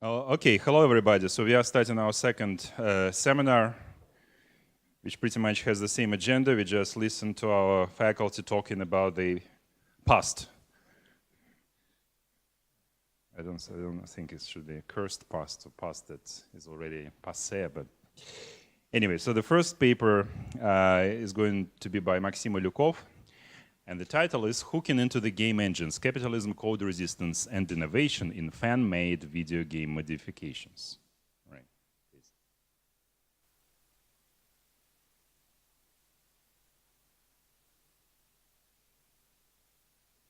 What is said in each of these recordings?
Okay, hello everybody. So we are starting our second seminar, which pretty much has the same agenda. We just listened to our faculty talking about the past. I don't think it should be a cursed past, or past that is already passé. But anyway, so the first paper is going to be by Maxim Alyukov. And the title is Hooking into the Game Engines, Capitalism, Code Resistance, and Innovation in Fan-Made Video Game Modifications. Right. Please.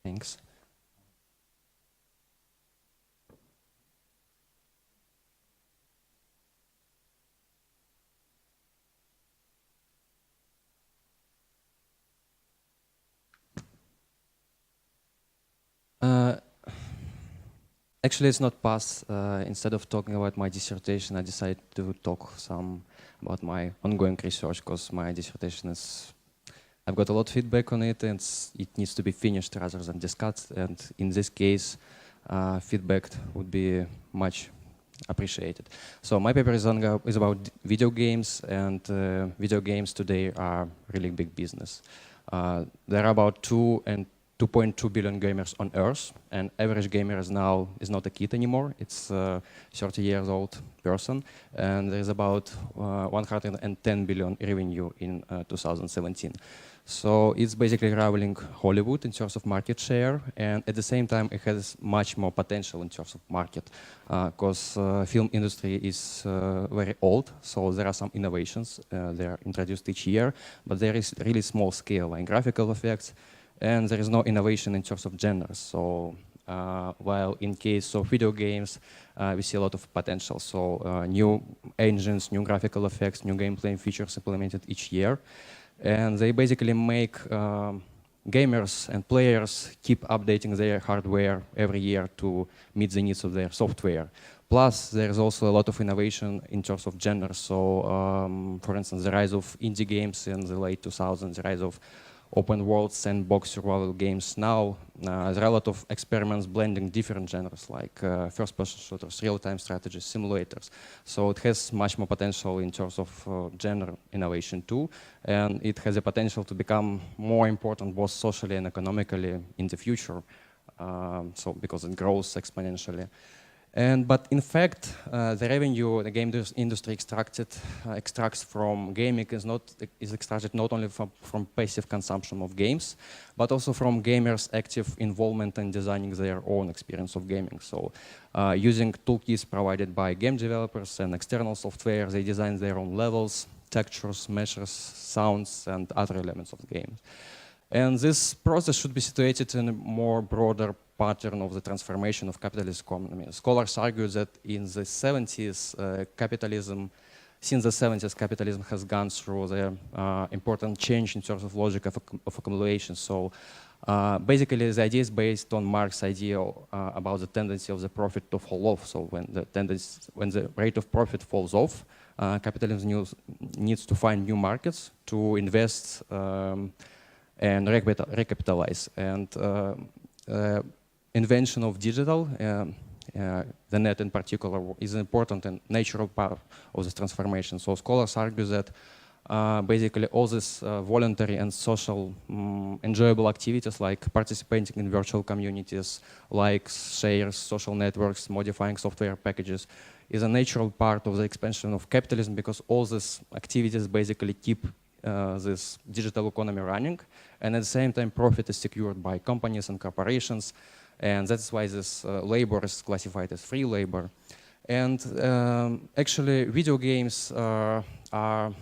Thanks. Actually, it's not past. Instead of talking about my dissertation, I decided to talk some about my ongoing research, because my dissertation is, I've got a lot of feedback on it, and it needs to be finished rather than discussed. And in this case, feedback would be much appreciated. So my paper is about video games, and video games today are really big business. There are about 2.2 billion gamers on Earth, and average gamer now is not a kid anymore. It's a 30 years old person, and there is about 110 billion revenue in 2017. So it's basically rivaling Hollywood in terms of market share, and at the same time it has much more potential in terms of market, because film industry is very old, so there are some innovations they are introduced each year, but there is really small scale, like graphical effects, and there is no innovation in terms of genres. So while in case of video games, we see a lot of potential. So new engines, new graphical effects, new gameplay features implemented each year. And they basically make gamers and players keep updating their hardware every year to meet the needs of their software. Plus, there's also a lot of innovation in terms of genres. So, for instance, the rise of indie games in the late 2000s, the rise of open world sandbox survival games now. There are a lot of experiments blending different genres like first-person shooters, real-time strategies, simulators. So it has much more potential in terms of genre innovation too, and it has a potential to become more important both socially and economically in the future. So because it grows exponentially. But in fact, the revenue the game industry extracts from gaming is extracted not only from passive consumption of games, but also from gamers' active involvement in designing their own experience of gaming. So using toolkits provided by game developers and external software, they design their own levels, textures, meshes, sounds, and other elements of the game. And this process should be situated in a more broader pattern of the transformation of capitalist economy. Scholars argue that in the 70s, since the 70s, capitalism has gone through the important change in terms of logic of accumulation. So basically, the idea is based on Marx's idea about the tendency of the profit to fall off. So when the rate of profit falls off, capitalism needs to find new markets to invest and recapitalize. And invention of digital, the net in particular, is an important and natural part of this transformation. So scholars argue that basically all these voluntary and social enjoyable activities like participating in virtual communities, likes, shares, social networks, modifying software packages, is a natural part of the expansion of capitalism, because all these activities basically keep this digital economy running, and at the same time profit is secured by companies and corporations, and that's why this labor is classified as free labor. And actually video games are a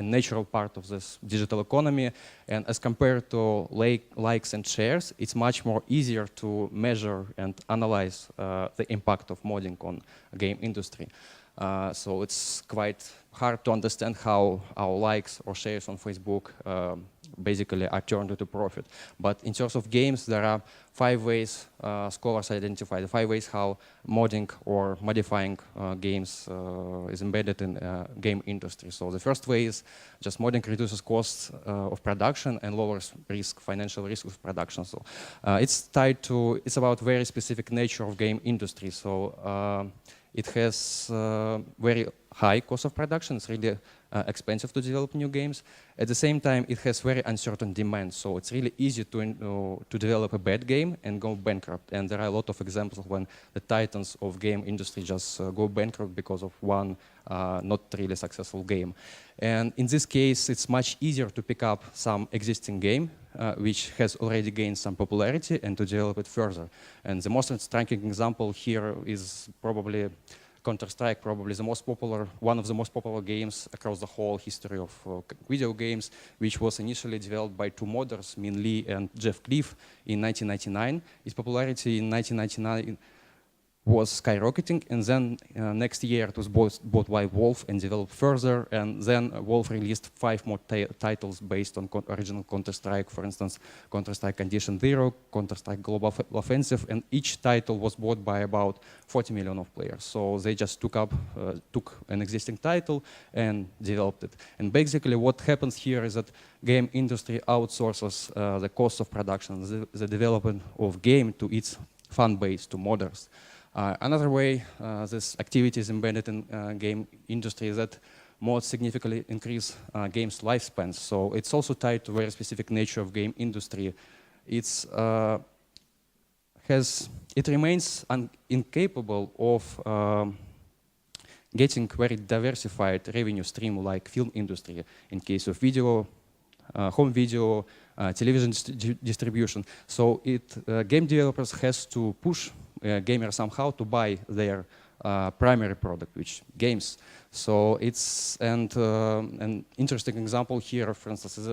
natural part of this digital economy, and as compared to likes and shares, it's much more easier to measure and analyze the impact of modding on game industry. So it's quite hard to understand how our likes or shares on Facebook basically are turned into profit. But in terms of games, there are 5 ways scholars identify, the 5 ways how modding or modifying games is embedded in game industry. So the first way is just modding reduces costs of production and lowers financial risk of production. So it's about very specific nature of game industry. So It has very high cost of production. It's really expensive to develop new games. At the same time, it has very uncertain demand. So it's really easy to develop a bad game and go bankrupt. And there are a lot of examples of when the titans of game industry just go bankrupt because of one not really successful game. And in this case, it's much easier to pick up some existing game which has already gained some popularity and to develop it further. And the most striking example here is probably Counter-Strike, probably the most popular, one of the most popular games across the whole history of video games, which was initially developed by two modders, Min Lee and Jeff Cliff, in 1999. Its popularity in 1999 was skyrocketing, and then next year it was bought by Valve and developed further, and then Valve released 5 more titles based on original Counter-Strike, for instance, Counter-Strike Condition Zero, Counter-Strike Global Offensive, and each title was bought by about 40 million of players. So they just took an existing title and developed it. And basically what happens here is that game industry outsources the cost of production, the development of game to its fan base, to modders. Another way this activity is embedded in game industry is that mods significantly increase games' lifespans. So it's also tied to very specific nature of game industry. It remains incapable of getting very diversified revenue stream like film industry in case of video, home video, television distribution. So game developers has to push gamers somehow to buy their primary product, which games. So it's an interesting example here, for instance, is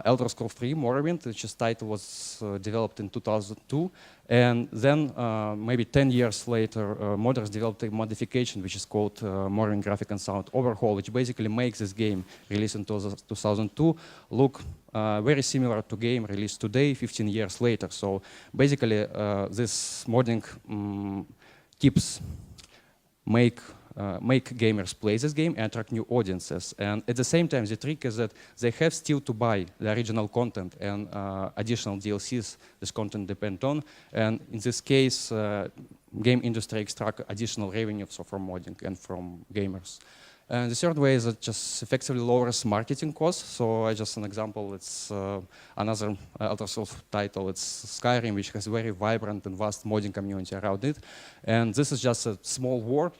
Elder Scrolls 3 Morrowind, which title was developed in 2002, and then maybe 10 years later, modders developed a modification which is called Morrowind Graphic and Sound Overhaul, which basically makes this game released in 2002 look very similar to game released today, 15 years later. So basically, this modding tips make gamers play this game and attract new audiences. And at the same time, the trick is that they have still to buy the original content and additional DLCs this content depends on. And in this case, game industry extract additional revenue from modding and from gamers. And the third way is that just effectively lowers marketing costs. So just an example, it's another Elder Scrolls title, it's Skyrim, which has a very vibrant and vast modding community around it. And this is just a small work,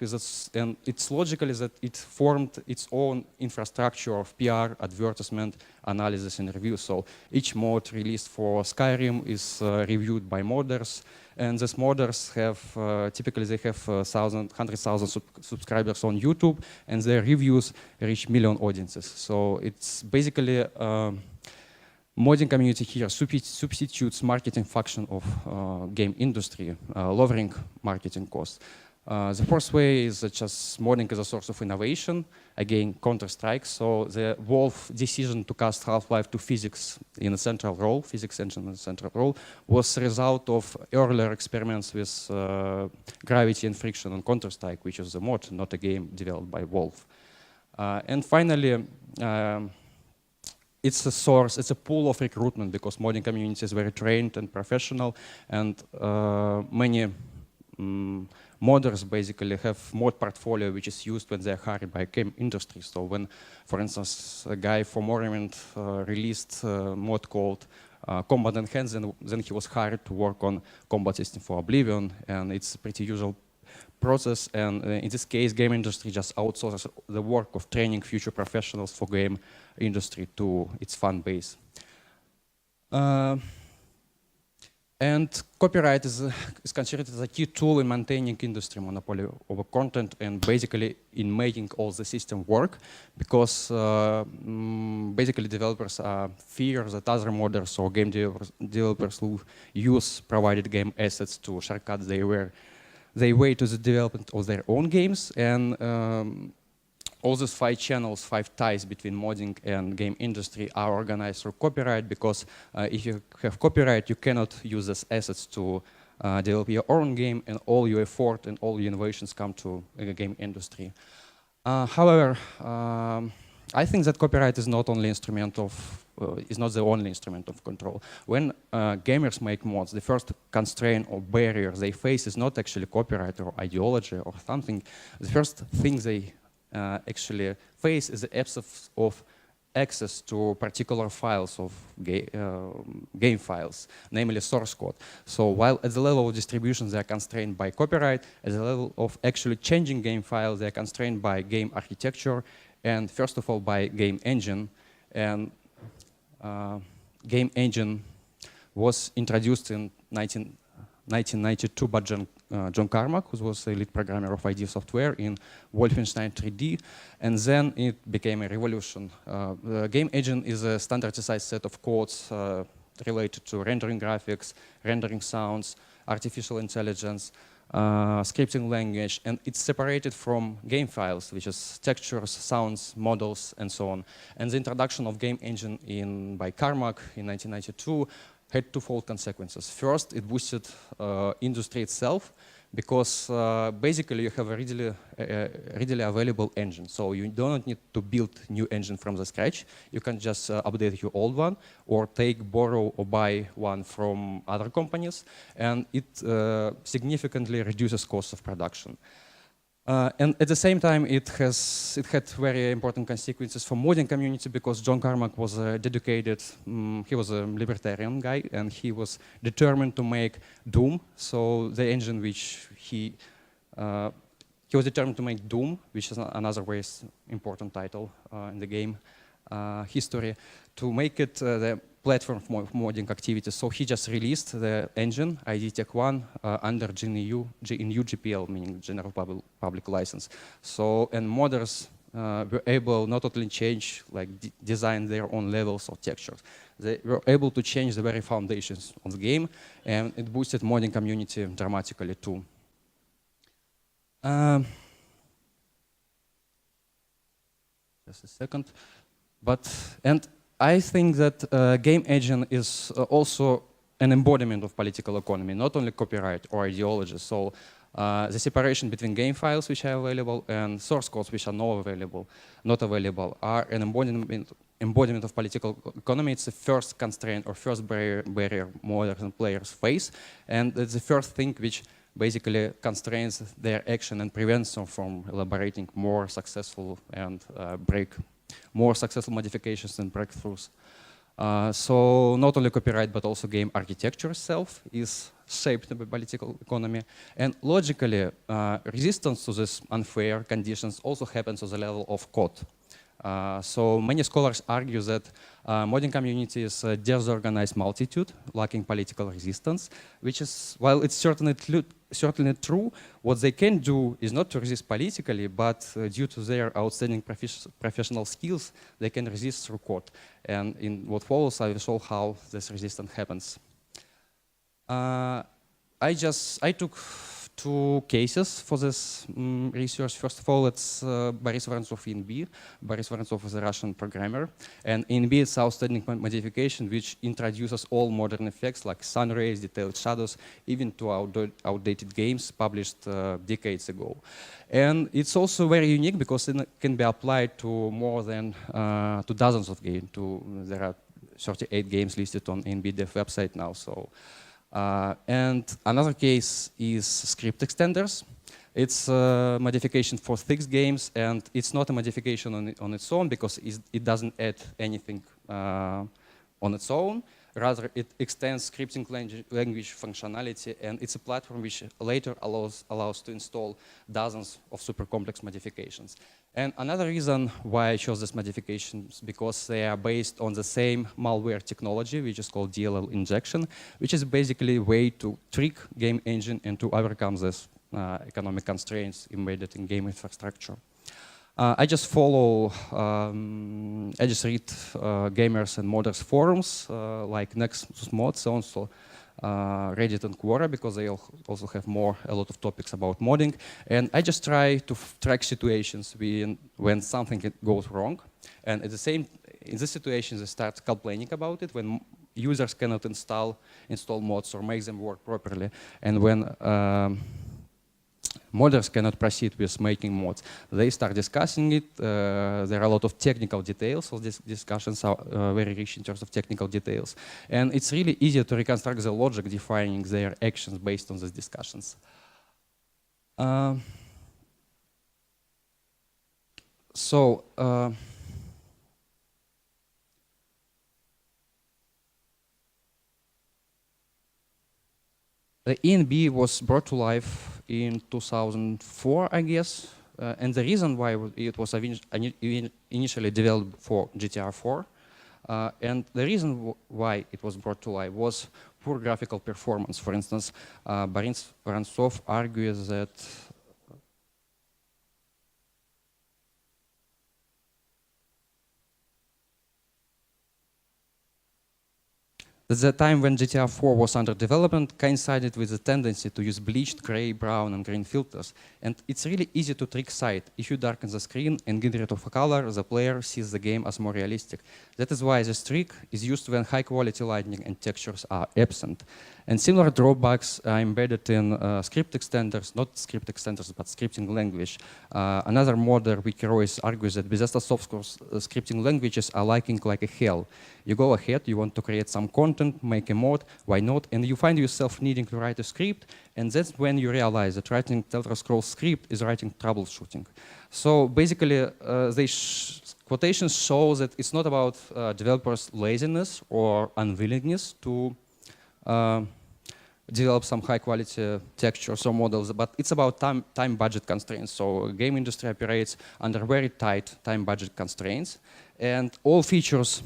and its logical is that it formed its own infrastructure of PR, advertisement, analysis, and review. So each mod released for Skyrim is reviewed by modders. And these modders have, typically they have 100,000 subscribers on YouTube, and their reviews reach million audiences. So it's basically modding community here substitutes marketing function of game industry, lowering marketing costs. The first way is that just modding is a source of innovation. Again, Counter-Strike. So the Valve decision to cast Half-Life to physics in a central role, physics engine in a central role, was a result of earlier experiments with gravity and friction on Counter-Strike, which is a mod, not a game developed by Valve. And finally, it's a source, it's a pool of recruitment because modding community is very trained and professional, and many modders basically have mod portfolio which is used when they're hired by game industry. So when, for instance, a guy from Morrowind released a mod called Combat Enhanced, and then he was hired to work on combat system for Oblivion, and it's a pretty usual process. And in this case, game industry just outsources the work of training future professionals for game industry to its fan base. And copyright is considered as a key tool in maintaining industry monopoly over content and basically in making all the system work, because basically developers fear that other modders or game developers will use provided game assets to shortcut their way to the development of their own games. And all these 5 channels, 5 ties between modding and game industry are organized through copyright, because if you have copyright, you cannot use these assets to develop your own game, and all your effort and all your innovations come to the game industry. However, I think that copyright is not only instrument of is not the only instrument of control. When gamers make mods, the first constraint or barrier they face is not actually copyright or ideology or something. The first thing they actually face is the absence of access to particular files of game files, namely source code. So while at the level of distribution they are constrained by copyright, at the level of actually changing game files they are constrained by game architecture and first of all by game engine. And game engine was introduced in 1992 by John Carmack, who was the lead programmer of ID Software in Wolfenstein 3D, and then it became a revolution. The game engine is a standardized set of codes related to rendering graphics, rendering sounds, artificial intelligence, scripting language, and it's separated from game files, which is textures, sounds, models, and so on. And the introduction of game engine by Carmack in 1992 had twofold consequences. First, it boosted industry itself because basically you have a readily available engine. So you don't need to build new engine from the scratch. You can just update your old one or borrow or buy one from other companies, and it significantly reduces cost of production. And at the same time, it had very important consequences for modding community because John Carmack was dedicated, he was a libertarian guy, and he was determined to make Doom. So the engine which he was determined to make Doom, which is another very important title in the game history, to make it the platform for modding activities. So he just released the engine, ID Tech 1, under GNU GPL, meaning General Public License. So, and modders were able not only change, like design their own levels or textures, they were able to change the very foundations of the game, and it boosted modding community dramatically too. Just a second. And I think that game engine is also an embodiment of political economy, not only copyright or ideology. So the separation between game files which are available and source codes which are not available are an embodiment of political economy. It's the first constraint or first barrier modders and players face, and it's the first thing which basically constrains their action and prevents them from elaborating more successful and more successful modifications and breakthroughs. So not only copyright, but also game architecture itself is shaped by political economy. And logically, resistance to these unfair conditions also happens at the level of code. So many scholars argue that modding community is a disorganized multitude lacking political resistance, which is, while it's certainly true, what they can do is not to resist politically, but due to their outstanding professional skills, they can resist through code. And in what follows, I will show how this resistance happens. I took two cases for this research. First of all, it's Boris Vorontsov INB. Boris Vorontsov is a Russian programmer, and INB is outstanding modification which introduces all modern effects like sun rays, detailed shadows, even to outdated games published decades ago. And it's also very unique because it can be applied to more than to dozens of games. There are 38 games listed on INB dev website now. So. And another case is script extenders. It's a modification for fixed games, and it's not a modification on its own because it doesn't add anything on its own. Rather, it extends scripting language functionality, and it's a platform which later allows to install dozens of super complex modifications. And another reason why I chose these modifications is because they are based on the same malware technology, which is called DLL Injection, which is basically a way to trick game engine and to overcome these economic constraints embedded in game infrastructure. I just follow, I just read gamers and modders forums like Nexus Mods, also Reddit and Quora, because they also have a lot of topics about modding. And I just try to track situations when something goes wrong. And in this situation, they start complaining about it when users cannot install mods or make them work properly. And modders cannot proceed with making mods. They start discussing it. There are a lot of technical details, so these discussions are very rich in terms of technical details. And it's really easy to reconstruct the logic defining their actions based on these discussions. The ENB was brought to life in 2004, I guess, and the reason why it was initially developed for GTR 4, and the reason why it was brought to life was poor graphical performance. For instance, Boris Vorontsov argues that the time when GTR 4 was under development coincided with the tendency to use bleached gray, brown, and green filters. And it's really easy to trick sight. If you darken the screen and get rid of a color, the player sees the game as more realistic. That is why this trick is used when high-quality lighting and textures are absent. And similar drawbacks are embedded in script extenders, not script extenders, but scripting language. Another modder, Wikirois, argues that Bethesda software scripting languages are like a hell. You go ahead, you want to create some content, make a mod, why not? And you find yourself needing to write a script, and that's when you realize that writing Elder Scrolls script is writing troubleshooting. So basically, quotations show that it's not about developers' laziness or unwillingness to develop some high-quality textures or models, but it's about time budget constraints. So game industry operates under very tight time budget constraints, and all features.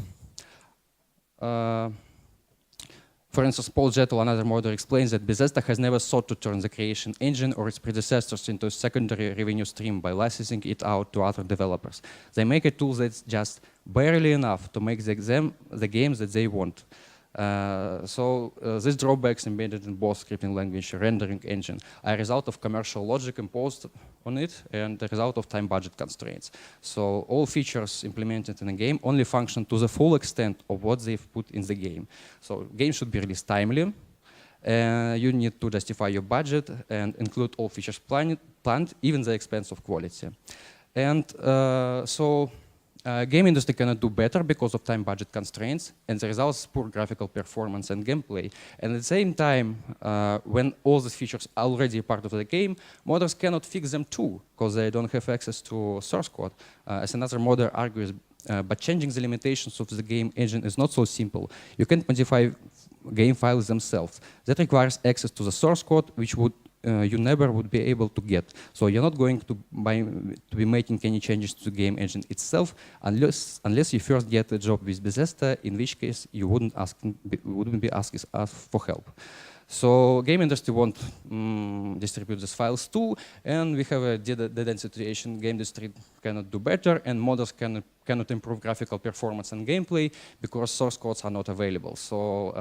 For instance, Paul Jettel, another modder, explains that Bethesda has never sought to turn the creation engine or its predecessors into a secondary revenue stream by licensing it out to other developers. They make a tool that's just barely enough to make the games that they want. These drawbacks embedded in both scripting language and rendering engine are a result of commercial logic imposed on it and the result of time budget constraints. So all features implemented in a game only function to the full extent of what they've put in the game. So games should be released timely. You need to justify your budget and include all features planned, even the expense of quality. And game industry cannot do better because of time budget constraints, and the result is poor graphical performance and gameplay. And at the same time, when all these features are already a part of the game, modders cannot fix them too, because they don't have access to source code. As another modder argues, but changing the limitations of the game engine is not so simple. You can't modify game files themselves. That requires access to the source code, which you never would be able to get. So you're not going to be making any changes to the game engine itself unless you first get a job with Bethesda, in which case you wouldn't be asking us for help. So game industry won't distribute these files too, and we have a dead-end situation. Game industry cannot do better, and modders cannot improve graphical performance and gameplay because source codes are not available. So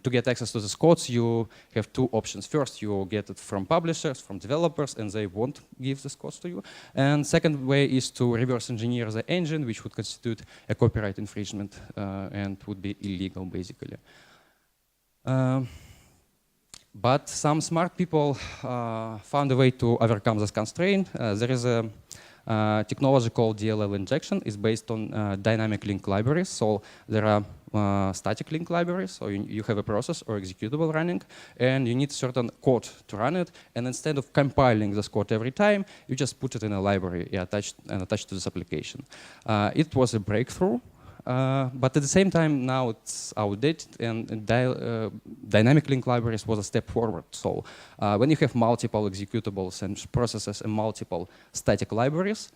to get access to these codes, you have two options. First, you get it from publishers, from developers, and they won't give these codes to you. And second way is to reverse engineer the engine, which would constitute a copyright infringement and would be illegal, basically. But some smart people found a way to overcome this constraint. There is a technology called DLL Injection. It's based on dynamic link libraries. So there are static link libraries. So you have a process or executable running, and you need certain code to run it. And instead of compiling this code every time, you just put it in a library attached to this application. It was a breakthrough. But at the same time, now it's outdated, and dynamic link libraries was a step forward. So when you have multiple executables and processes and multiple static libraries,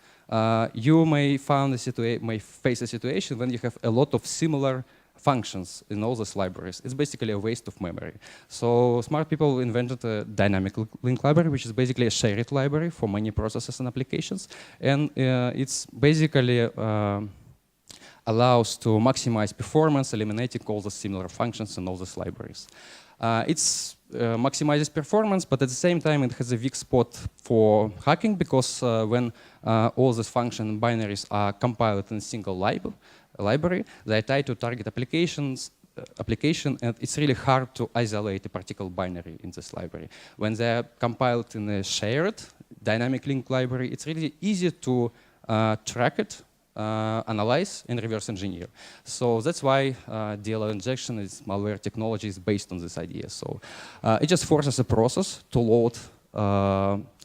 you may face a situation when you have a lot of similar functions in all these libraries. It's basically a waste of memory. So smart people invented a dynamic link library, which is basically a shared library for many processes and applications. And it's basically allows to maximize performance, eliminating all the similar functions in all these libraries. It maximizes performance, but at the same time it has a weak spot for hacking, because when all these function binaries are compiled in a single library, they are tied to target applications application, and it's really hard to isolate a particular binary in this library. When they're compiled in a shared dynamic link library, it's really easy to track it, analyze, and reverse engineer. So that's why DLL injection is malware technology is based on this idea. So it just forces a process to load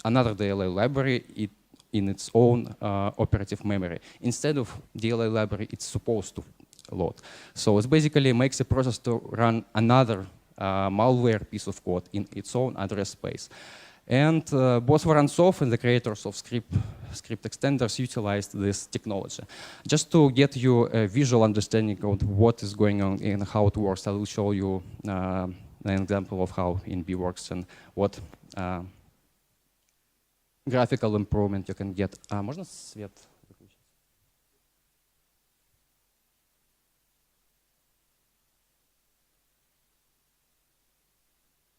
another DLL library in its own operative memory. Instead of DLL library, it's supposed to load. So it basically makes a process to run another malware piece of code in its own address space. And both Vorontsov and the creators of script extenders utilized this technology. Just to get you a visual understanding of what is going on and how it works, I will show you an example of how INB works and what graphical improvement you can get. Можно свет выключить?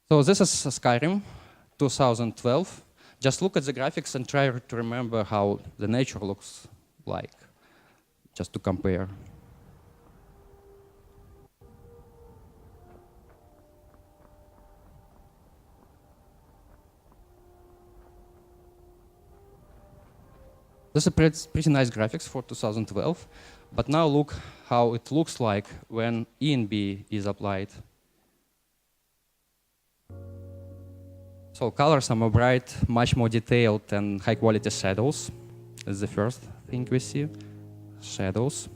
So this is Skyrim 2012. Just look at the graphics and try to remember how the nature looks like, just to compare. This is pretty nice graphics for 2012, but now look how it looks like when ENB is applied. So colors are more bright, much more detailed, and high-quality shadows is the first thing we see. Shadows.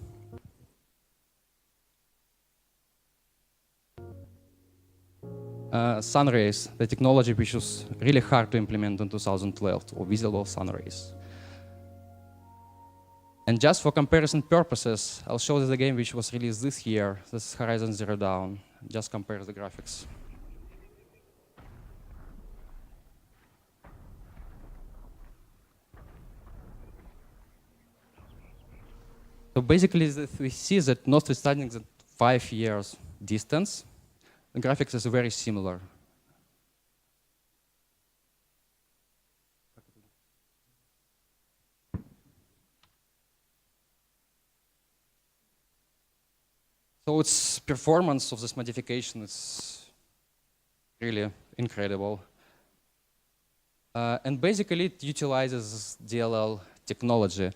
Sun rays, the technology which was really hard to implement in 2012, or visible sun rays. And just for comparison purposes, I'll show you the game which was released this year. This is Horizon Zero Dawn. Just compare the graphics. So basically, we see that notwithstanding the 5 years distance, the graphics is very similar. So its performance of this modification is really incredible. And basically, it utilizes DLL technology.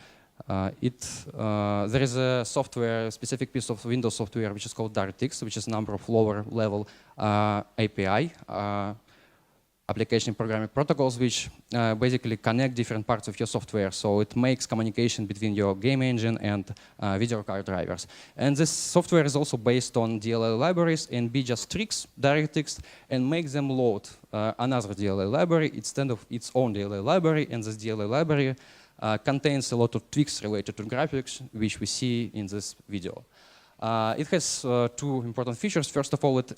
There is a software, specific piece of Windows software, which is called DartX, which is a number of lower level API, application programming protocols, which basically connect different parts of your software. So it makes communication between your game engine and video card drivers. And this software is also based on DLL libraries, and B just tricks DirectX and makes them load another DLL library instead of its own DLL library. And this DLL library contains a lot of tweaks related to graphics, which we see in this video. It has two important features. First of all, it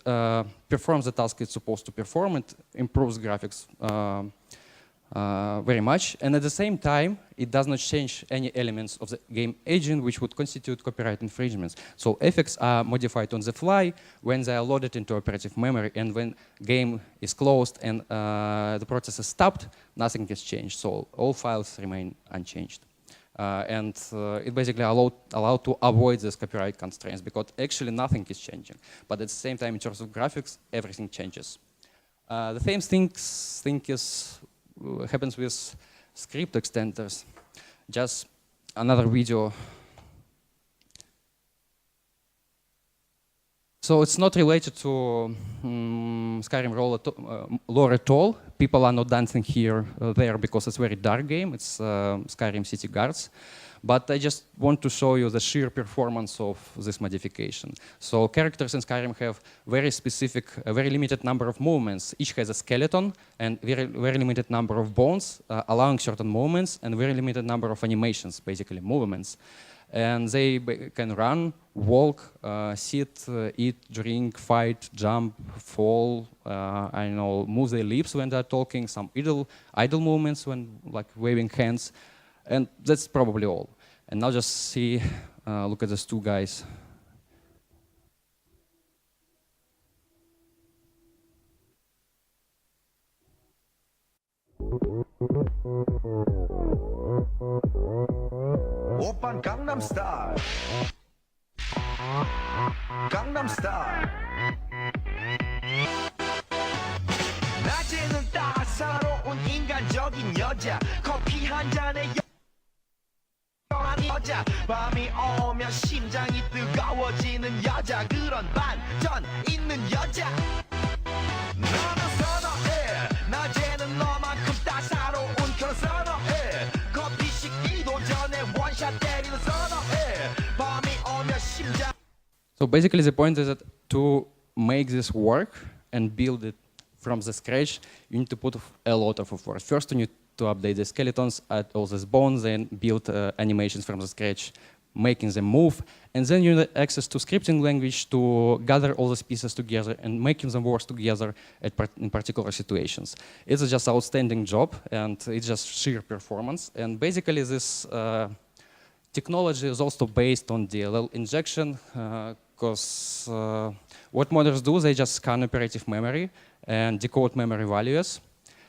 performs the task it's supposed to perform. It improves graphics very much. And at the same time, it does not change any elements of the game engine which would constitute copyright infringements. So effects are modified on the fly when they are loaded into operative memory. And when game is closed and the process is stopped, nothing has changed. So all files remain unchanged. And it basically allowed to avoid these copyright constraints because actually nothing is changing. But at the same time, in terms of graphics, everything changes. The same thing happens with script extenders. Just another video. So it's not related to Skyrim lore at all. People are not dancing here, there, because it's a very dark game. It's Skyrim City Guards. But I just want to show you the sheer performance of this modification. So characters in Skyrim have very specific, a very limited number of movements. Each has a skeleton and very limited number of bones, allowing certain movements, and very limited number of animations, basically movements. And they can run, walk, sit, eat, drink, fight, jump, fall, I know, move their lips when they're talking, some idle movements when like waving hands, and that's probably all. And now just see, look at these two guys. Opern Gangnam Style. Gangnam Style. 낮에는 따사로운 인간적인 여자 커피 한 잔에 영원한 여자 밤이 오면 심장이 뜨거워지는 여자 그런 반전 있는 여자 너는 선어해 낮에는 너만큼 따사로운 그런 선어해 커피 식기도 전에 원샷 때리는 선어해 밤이 오면 심장. So basically the point is that to make this work and build it from the scratch, you need to put a lot of effort. First, you need to update the skeletons, add all these bones, then build animations from the scratch, making them move, and then you need access to scripting language to gather all these pieces together and making them work together in particular situations. It's just outstanding job, and it's just sheer performance. And basically, this technology is also based on DLL injection, because what modders do, they just scan operative memory and decode memory values,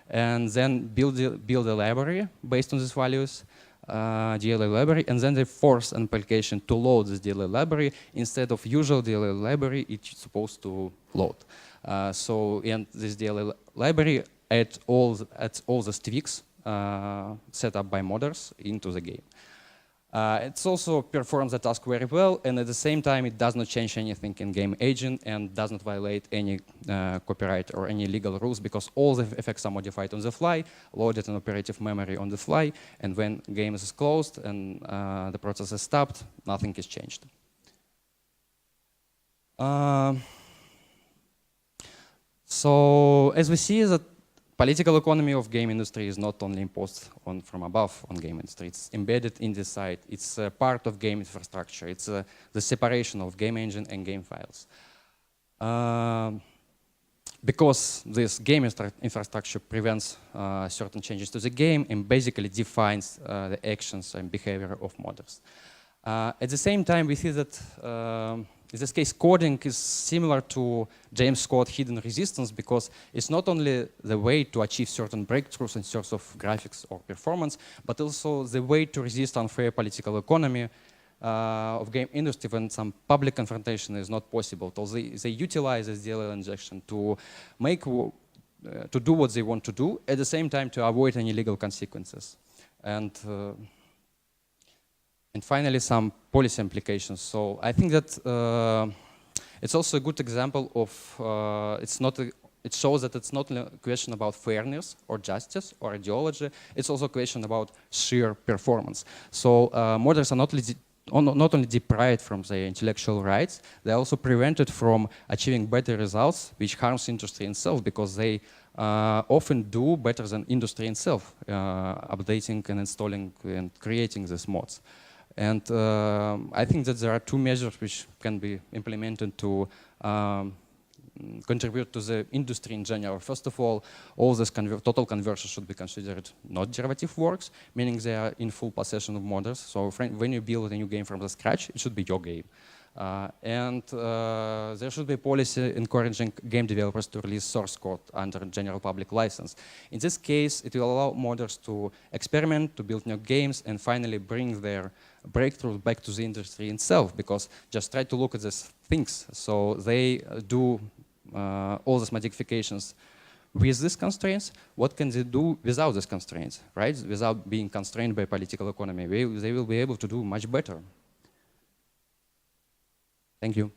and then build a library based on these values, DLL library, and then they force an application to load this DLL library instead of usual DLL library it's supposed to load. So in this DLL library adds all the tweaks set up by modders into the game. It also performs the task very well, and at the same time it does not change anything in game agent and does not violate any copyright or any legal rules, because all the effects are modified on the fly, loaded in operative memory on the fly, and when game is closed and the process is stopped, nothing is changed. So as we see, that political economy of game industry is not only imposed from above on game industry, it's embedded in the side. It's a part of game infrastructure. It's the separation of game engine and game files. Because this game infrastructure prevents certain changes to the game and basically defines the actions and behavior of modders. At the same time, we see that in this case, coding is similar to James Scott hidden resistance, because it's not only the way to achieve certain breakthroughs in terms of graphics or performance, but also the way to resist unfair political economy of game industry when some public confrontation is not possible. So they utilize this DLL injection to do what they want to do, at the same time to avoid any legal consequences. And finally, some policy implications. So I think that it's also a good example of, it shows that it's not a question about fairness or justice or ideology, it's also a question about sheer performance. So modders are not only deprived from their intellectual rights, they're also prevented from achieving better results, which harms industry itself, because they often do better than industry itself, updating and installing and creating these mods. And I think that there are two measures which can be implemented to contribute to the industry in general. First of all this total conversions should be considered not derivative works, meaning they are in full possession of modders. So when you build a new game from the scratch, it should be your game. And there should be a policy encouraging game developers to release source code under general public license. In this case, it will allow modders to experiment, to build new games, and finally bring their breakthrough back to the industry itself, because just try to look at these things. So they do all these modifications with these constraints. What can they do without these constraints, right? Without being constrained by political economy. They will be able to do much better. Thank you.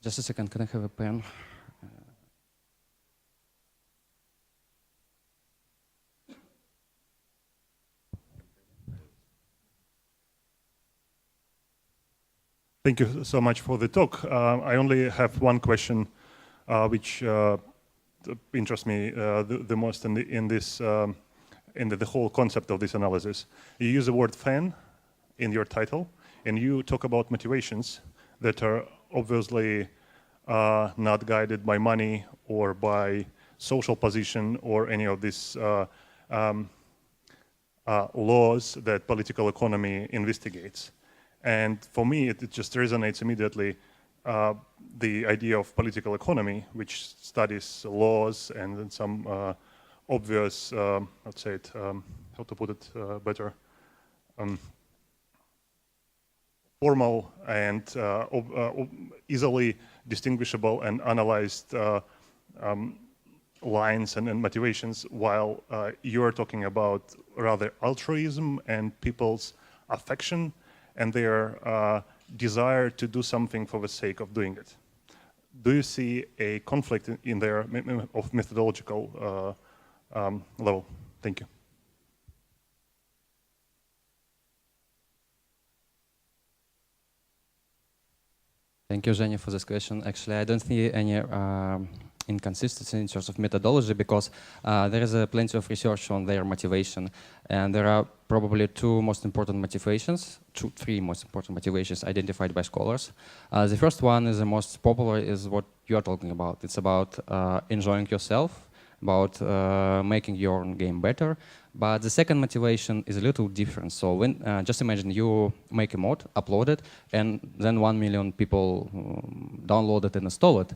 Just a second, can I have a pen? Thank you so much for the talk. I only have one question, which interests me the most in the whole concept of this analysis. You use the word fan in your title, and you talk about motivations that are obviously not guided by money or by social position or any of these laws that political economy investigates. And for me, it just resonates immediately. the idea of political economy, which studies laws and then some obvious, let's say it, how to put it better, formal and easily distinguishable and analyzed lines and motivations, while you're talking about rather altruism and people's affection and their desire to do something for the sake of doing it. Do you see a conflict in there of methodological level? Thank you. Thank you, Zhenya, for this question. Actually, I don't see any inconsistency in terms of methodology, because there is plenty of research on their motivation, and there are probably three most important motivations identified by scholars. The first one is the most popular, is what you are talking about. It's about enjoying yourself, about making your own game better. But the second motivation is a little different. So when just imagine you make a mod, upload it, and then 1 million people download it and install it.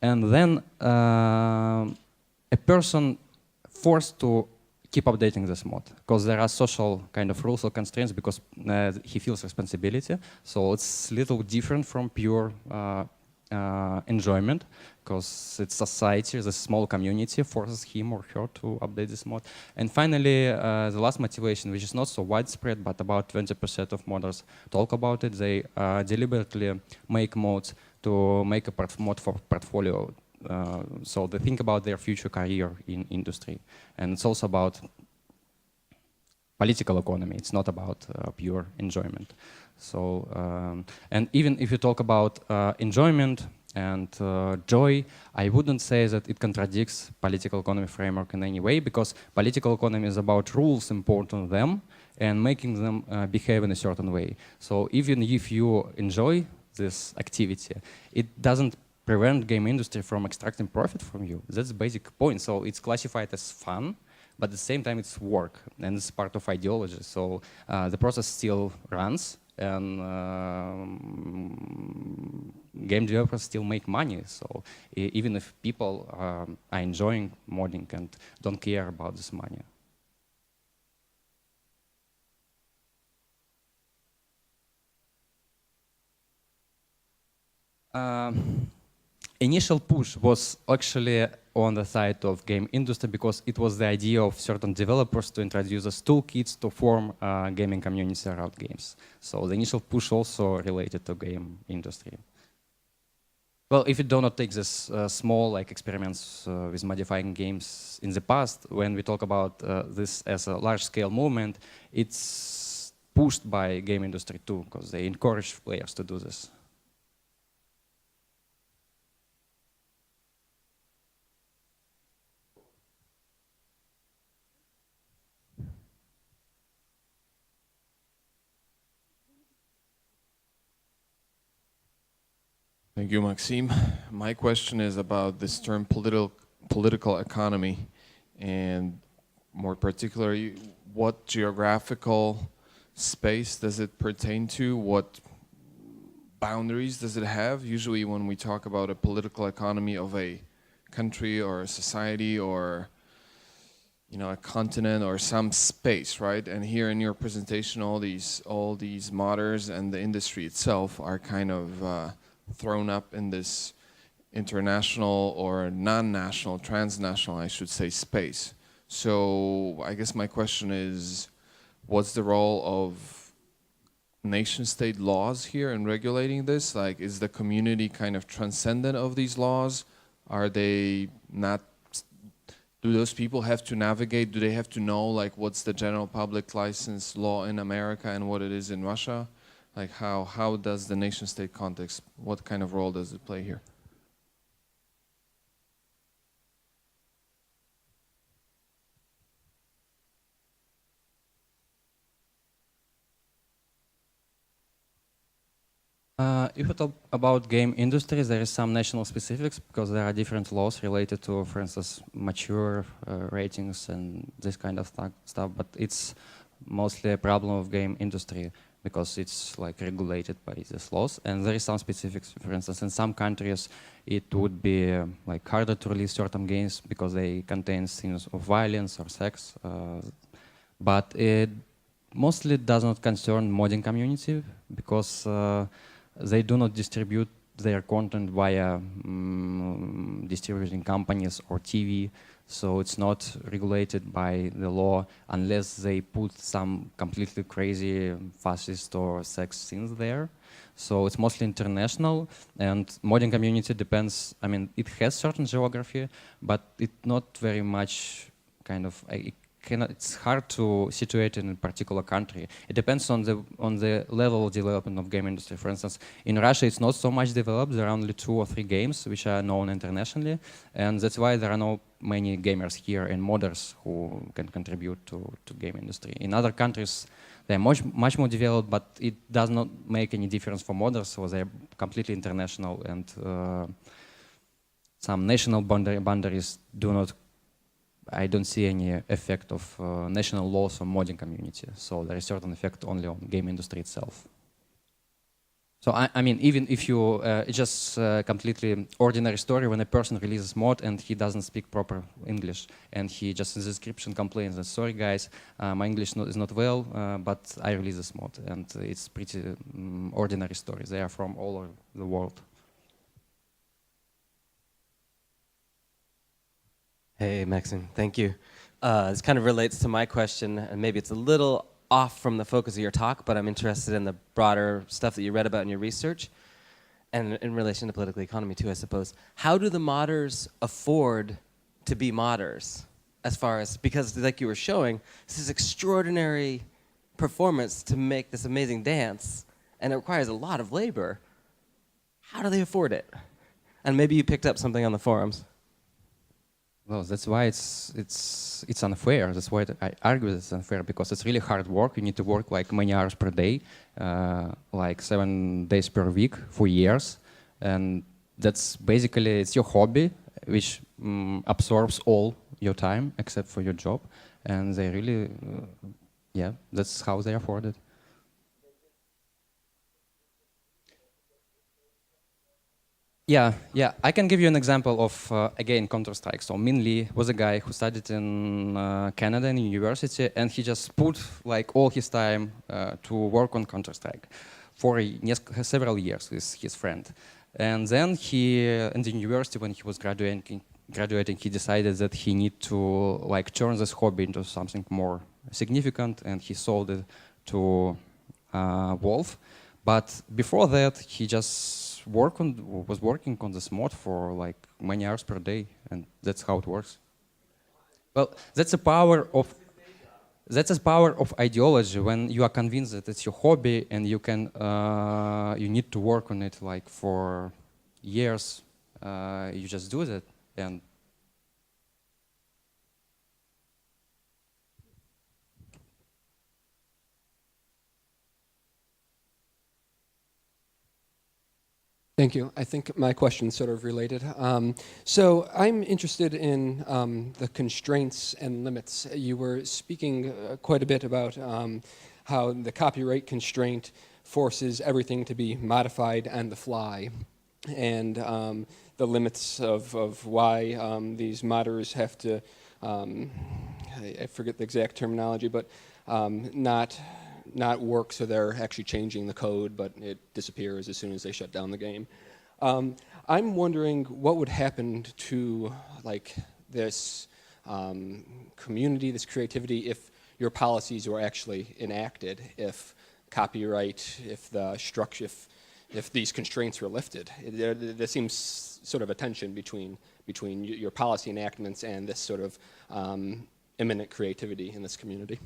And then a person forced to keep updating this mod, because there are social kind of rules or constraints, because he feels responsibility. So it's a little different from pure enjoyment, because it's society, the small community forces him or her to update this mod. And finally, the last motivation, which is not so widespread, but about 20% of modders talk about it. They deliberately make mods to make a mod for portfolio. So they think about their future career in industry. And it's also about political economy. It's not about pure enjoyment. So, and even if you talk about enjoyment and joy, I wouldn't say that it contradicts political economy framework in any way, because political economy is about rules important to them and making them behave in a certain way. So even if you enjoy this activity, it doesn't prevent game industry from extracting profit from you. That's the basic point. So it's classified as fun, but at the same time it's work, and it's part of ideology. So the process still runs, and game developers still make money. So even if people are enjoying modding and don't care about this money. Initial push was actually on the side of game industry, because it was the idea of certain developers to introduce as toolkits to form a gaming community around games. So the initial push also related to game industry. Well, if you do not take this small experiments with modifying games in the past, when we talk about this as a large-scale movement, it's pushed by game industry too, because they encourage players to do this. Thank you, Maxim. My question is about this term political economy, and more particularly, what geographical space does it pertain to? What boundaries does it have? Usually when we talk about a political economy of a country or a society or a continent or some space, right? And here in your presentation, all these modders and the industry itself are kind of thrown up in this international or non-national, transnational, I should say, space. So I guess my question is, what's the role of nation-state laws here in regulating this? Like, is the community kind of transcendent of these laws? Are they not? Do those people have to navigate? Do they have to know what's the general public license law in America and what it is in Russia? Like how does the nation-state context, what kind of role does it play here? If we talk about game industries, there is some national specifics, because there are different laws related to, for instance, mature ratings and this kind of stuff, but it's mostly a problem of game industry. because it's like regulated by these laws. And there is some specifics. For instance, in some countries, it would be like harder to release certain games because they contain scenes of violence or sex. But it mostly does not concern modding community because they do not distribute their content via distributing companies or TV. So it's not regulated by the law unless they put some completely crazy fascist or sex scenes there. So it's mostly international, and modding community depends, I mean, it has certain geography, but it's not very much kind of, it's hard to situate in a particular country. It depends on the level of development of game industry. For instance, in Russia it's not so much developed. There are only 2 or 3 games which are known internationally, and that's why there are not many gamers here and modders who can contribute to game industry. In other countries they're much more developed, but it does not make any difference for modders, so they're completely international, and some national boundaries do not, I don't see any effect of national laws on modding community. So there is certain effect only on game industry itself. So I mean, even if you, it's just completely ordinary story when a person releases mod and he doesn't speak proper English, and he just in the description complains that, sorry guys, my English is not well, but I release this mod. And it's pretty ordinary stories. They are from all over the world. Hey, Maxim, thank you. This kind of relates to my question, and maybe it's a little off from the focus of your talk, but I'm interested in the broader stuff that you read about in your research, and in relation to political economy too, I suppose. How do the modders afford to be modders? As far as, because like you were showing, this is extraordinary performance to make this amazing dance, and it requires a lot of labor. How do they afford it? And maybe you picked up something on the forums. Well, that's why it's unfair. That's why I argue it's unfair, because it's really hard work. You need to work like many hours per day, like 7 days per week for years, and that's basically, it's your hobby, which absorbs all your time except for your job, and they really, yeah, that's how they afford it. Yeah, I can give you an example of, again, Counter-Strike. So Min Lee was a guy who studied in Canada in university, and he just put like all his time to work on Counter-Strike for several years with his friend. And then he, in the university, when he was graduating, he decided that he need to like turn this hobby into something more significant, and he sold it to Wolf. But before that, he just was working on this mod for like many hours per day, and that's how it works. Well, that's the power of ideology. When you are convinced that it's your hobby and you can you need to work on it like for years, you just do that. And Thank you. I think my question's sort of related. So I'm interested in the constraints and limits. You were speaking quite a bit about how the copyright constraint forces everything to be modified on the fly, and the limits of why these modders have to, I forget the exact terminology, but not work, so they're actually changing the code, but it disappears as soon as they shut down the game. I'm wondering what would happen to like this community, this creativity, if your policies were actually enacted, if copyright, if the structure, if these constraints were lifted. There seems sort of a tension between your policy enactments and this sort of imminent creativity in this community.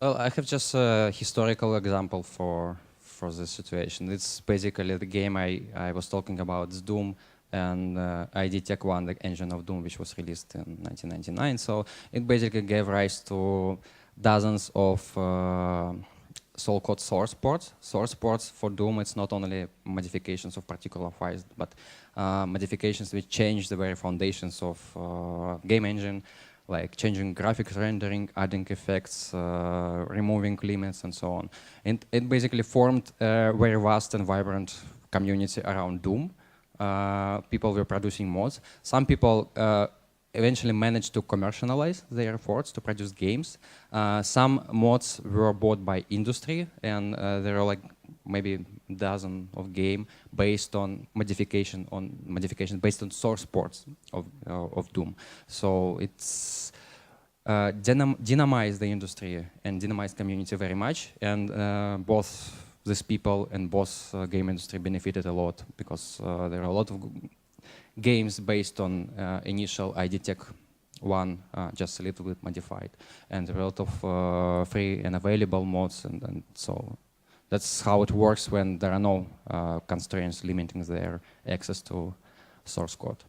Well, I have just a historical example for this situation. It's basically the game I was talking about, it's Doom, and ID Tech 1, the engine of Doom, which was released in 1999. So it basically gave rise to dozens of so-called source ports. Source ports for Doom, it's not only modifications of particular files, but modifications which change the very foundations of game engine, like changing graphics rendering, adding effects, removing limits, and so on. And it basically formed a very vast and vibrant community around Doom. People were producing mods. Some people eventually managed to commercialize their efforts to produce games. Some mods were bought by industry, and there are like maybe a dozen of game based on modification based on source ports of Doom. So it's dynamized the industry and dynamized community very much, and both these people and both game industry benefited a lot, because there are a lot of games based on initial ID Tech 1, just a little bit modified, and there are a lot of free and available mods, and so that's how it works when there are no constraints limiting their access to source code.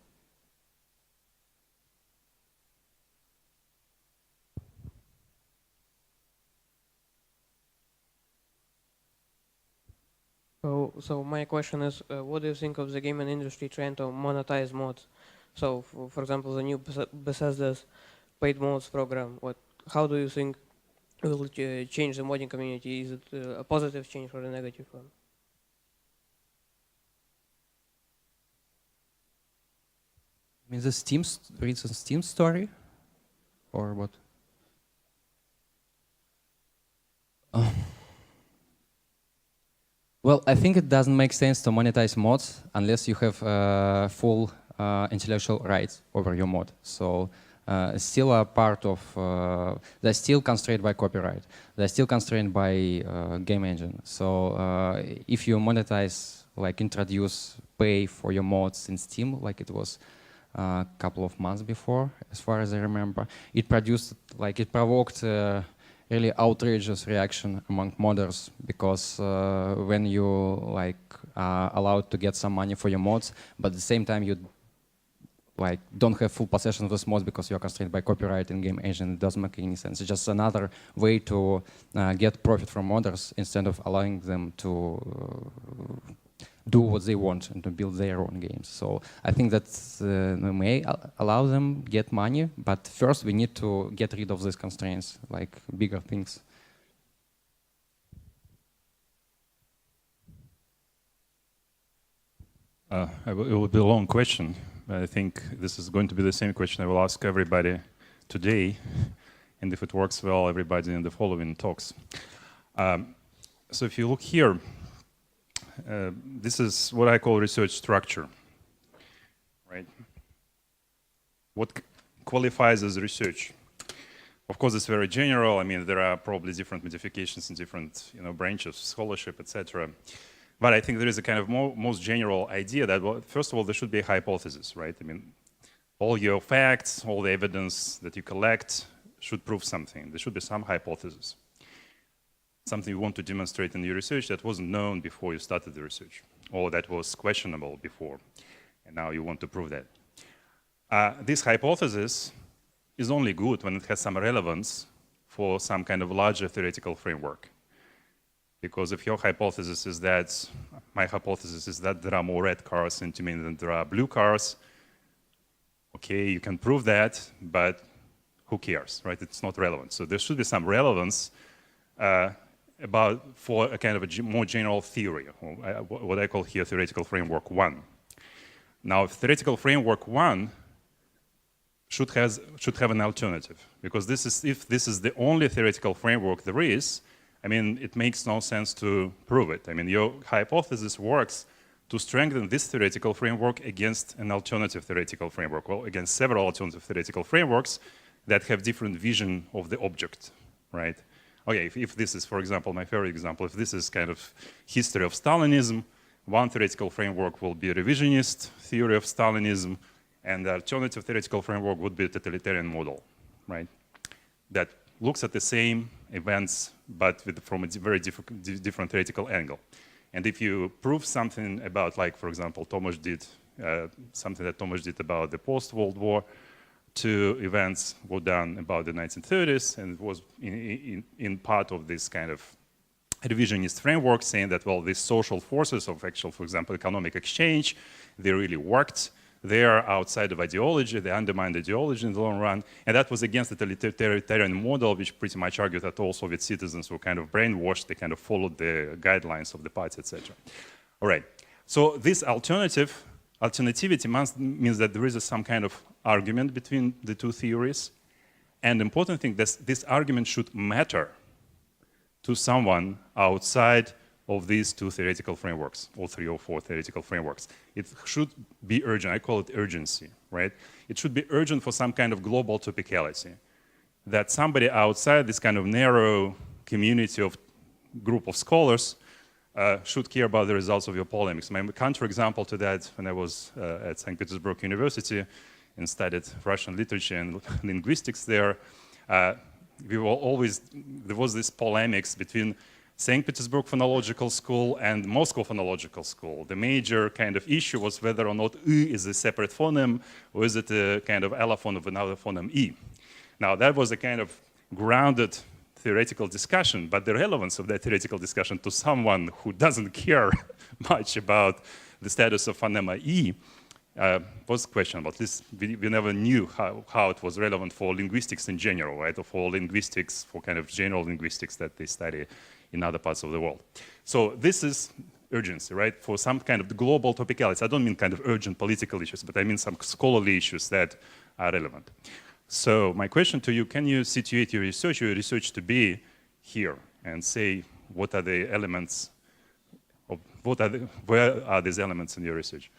So my question is, what do you think of the gaming industry trying to monetize mods? So, for example, the new Bethesda's paid mods program. How do you think it will change the modding community? Is it a positive change or a negative one? I mean, the recent Steam story, or what? Well, I think it doesn't make sense to monetize mods unless you have full intellectual rights over your mod. So still a part of, they're still constrained by copyright. They're still constrained by game engine. So if you monetize, like introduce pay for your mods in Steam, like it was a couple of months before, as far as I remember, it provoked really outrageous reaction among modders, because when you are allowed to get some money for your mods, but at the same time you don't have full possession of those mods because you're constrained by copyright in game engine, it doesn't make any sense. It's just another way to get profit from modders instead of allowing them to do what they want and to build their own games. So I think that we may allow them get money, but first we need to get rid of these constraints, like bigger things. It will be a long question. I think this is going to be the same question I will ask everybody today, and if it works well, everybody in the following talks. So if you look here, this is what I call research structure, right? What qualifies as research? Of course, it's very general. I mean, there are probably different modifications in different branches, scholarship, etc. But I think there is a kind of most general idea that, well, first of all, there should be a hypothesis, right? I mean, all your facts, all the evidence that you collect should prove something. There should be some hypothesis. Something you want to demonstrate in your research that wasn't known before you started the research, or that was questionable before, and now you want to prove that. This hypothesis is only good when it has some relevance for some kind of larger theoretical framework. Because if your hypothesis is that, my hypothesis is that there are more red cars in Tumen than there are blue cars, okay, you can prove that, but who cares, right? It's not relevant. So there should be some relevance for a kind of a more general theory, or what I call here theoretical framework 1. Now, theoretical framework 1 should have an alternative, because if this is the only theoretical framework there is, I mean, it makes no sense to prove it. I mean, your hypothesis works to strengthen this theoretical framework against an alternative theoretical framework, well, against several alternative theoretical frameworks that have different vision of the object, right? Okay, if this is, for example, my favorite example, if this is kind of history of Stalinism, one theoretical framework will be a revisionist theory of Stalinism, and the alternative theoretical framework would be a totalitarian model, right? That looks at the same events, but from a very different theoretical angle. And if you prove something about, like, for example, Tomasz did, something that Tomasz did about the post-World War II events were done about the 1930s, and it was in part of this kind of revisionist framework saying that, well, these social forces of actual, for example, economic exchange, they really worked. They are outside of ideology, they undermined ideology in the long run, and that was against the totalitarian model, which pretty much argued that all Soviet citizens were kind of brainwashed, they kind of followed the guidelines of the party, etc. All right, so this alternativity means that there is some kind of argument between the two theories, and the important thing is this argument should matter to someone outside of these two theoretical frameworks, or 3 or 4 theoretical frameworks. It should be urgent. I call it urgency, right? It should be urgent for some kind of global topicality, that somebody outside this kind of narrow community of group of scholars should care about the results of your polemics. My counterexample to that, when I was at St. Petersburg University and studied Russian literature and linguistics there, there was this polemics between St. Petersburg Phonological School and Moscow Phonological School. The major kind of issue was whether or not "ı" is a separate phoneme, or is it a kind of allophone of another phoneme "i". Now, that was a kind of grounded theoretical discussion, but the relevance of that theoretical discussion to someone who doesn't care much about the status of phoneme "i" was questionable. At least we never knew how it was relevant for linguistics in general, right? Or for linguistics, for kind of general linguistics that they study in other parts of the world. So this is urgency, right? For some kind of global topicality. I don't mean kind of urgent political issues, but I mean some scholarly issues that are relevant. So my question to you, can you situate your research to be here and say what are the elements of, where are these elements in your research?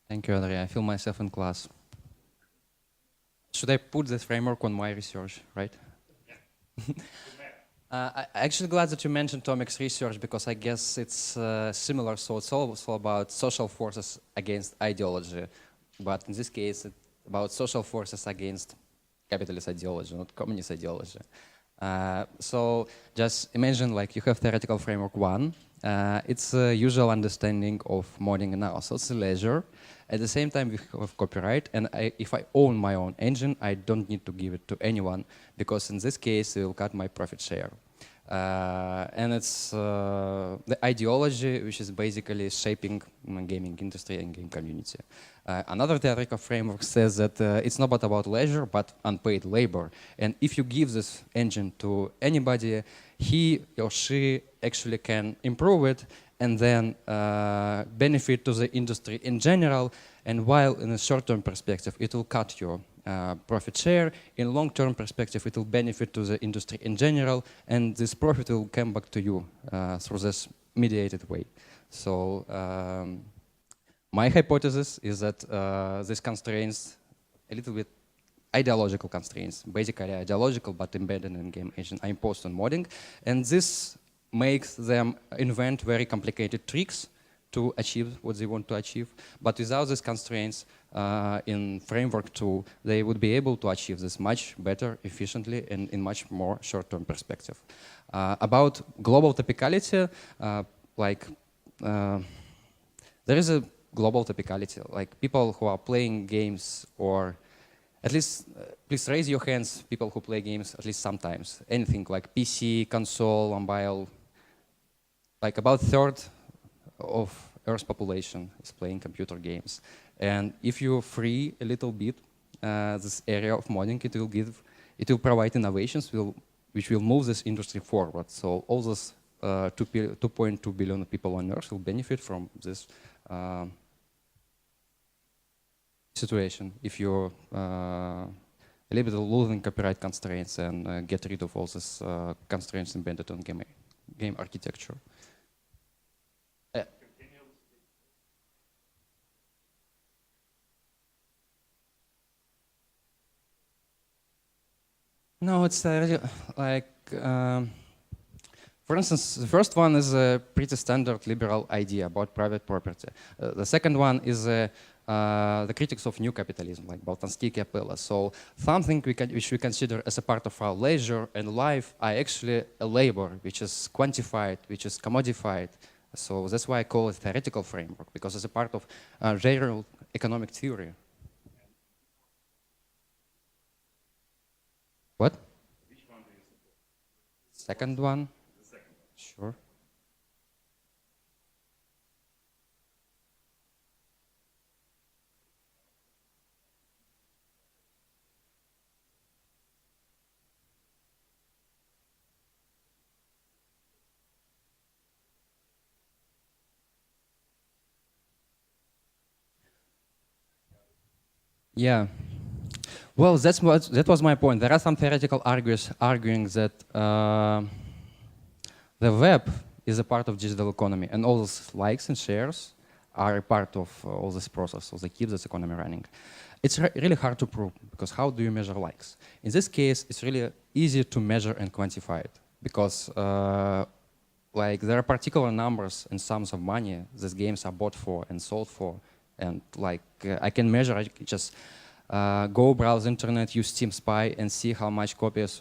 Thank you, Andrea. I feel myself in class. Should I put this framework on my research, right? Yeah. I'm actually glad that you mentioned Tomic's research, because I guess it's similar. So it's also about social forces against ideology, but in this case, it's about social forces against capitalist ideology, not communist ideology. So just imagine, like, you have theoretical framework 1. It's a usual understanding of modding analysis. So it's a leisure. At the same time, we have copyright, and if I own my own engine, I don't need to give it to anyone, because in this case, it will cut my profit share. And it's the ideology which is basically shaping gaming industry and game community. Another theoretical framework says that it's not about leisure, but unpaid labor. And if you give this engine to anybody, he or she actually can improve it and then benefit to the industry in general. And while in a short-term perspective, it will cut your profit share, in long-term perspective, it will benefit to the industry in general, and this profit will come back to you through this mediated way. So my hypothesis is that these constraints, a little bit ideological constraints, basically ideological but embedded in game engine, are imposed on modding, and this makes them invent very complicated tricks to achieve what they want to achieve. But without these constraints in framework 2, they would be able to achieve this much better, efficiently, and in much more short-term perspective. About global topicality, there is a global topicality. Like, people who are playing games, or at least, please raise your hands, people who play games at least sometimes. Anything like PC, console, mobile. Like, about a third of Earth's population is playing computer games. And if you free a little bit this area of modding, it will provide innovations which will move this industry forward. So all those 2.2 billion people on Earth will benefit from this situation if you're a little bit losing copyright constraints and get rid of all these constraints embedded on game architecture. No, it's like, for instance, the first one is a pretty standard liberal idea about private property. The second one is the critics of new capitalism, like Boltanski, Capella. So something which we consider as a part of our leisure and life are actually a labor which is quantified, which is commodified. So that's why I call it theoretical framework, because it's a part of general economic theory. What? Second one? Sure. Yeah. Well, that was my point. There are some theoretical arguing that the web is a part of digital economy, and all those likes and shares are a part of all this process, so they keep this economy running. It's really hard to prove, because how do you measure likes? In this case, it's really easy to measure and quantify it, because like there are particular numbers and sums of money these games are bought for and sold for, and like I can measure. I can just go browse internet, use Steam Spy, and see how many copies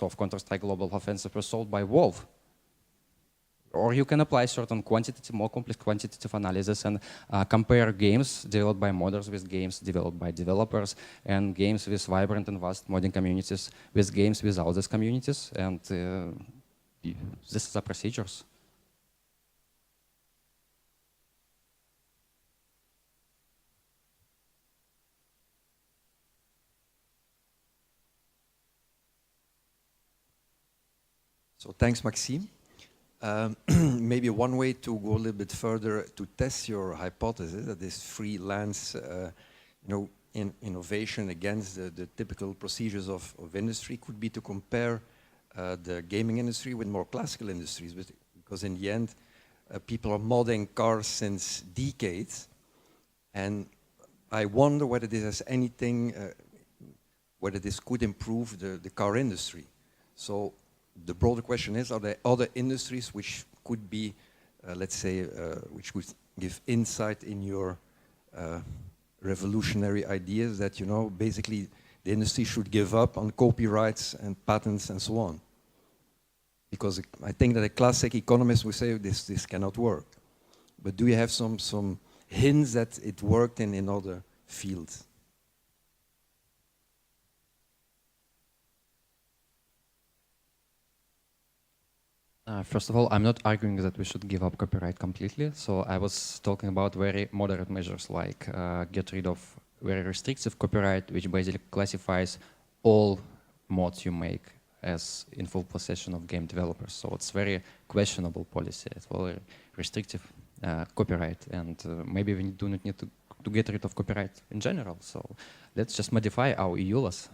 of Counter-Strike Global Offensive were sold by Valve. Or you can apply certain quantitative, more complex quantitative analysis and compare games developed by modders with games developed by developers, and games with vibrant and vast modding communities with games without these communities, and this is the procedures. So thanks, Maxime. Maybe one way to go a little bit further to test your hypothesis that this freelance, innovation against the typical procedures of industry could be to compare the gaming industry with more classical industries, because in the end, people are modding cars since decades, and I wonder whether this has anything, whether this could improve the car industry. So the broader question is, are there other industries which could be, let's say, which could give insight in your revolutionary ideas that, basically the industry should give up on copyrights and patents and so on? Because I think that a classic economist would say this cannot work. But do you have some hints that it worked in other fields? First of all, I'm not arguing that we should give up copyright completely. So I was talking about very moderate measures, like get rid of very restrictive copyright, which basically classifies all mods you make as in full possession of game developers. So it's very questionable policy. It's very restrictive copyright, and maybe we do not need to get rid of copyright in general. So let's just modify our EU laws.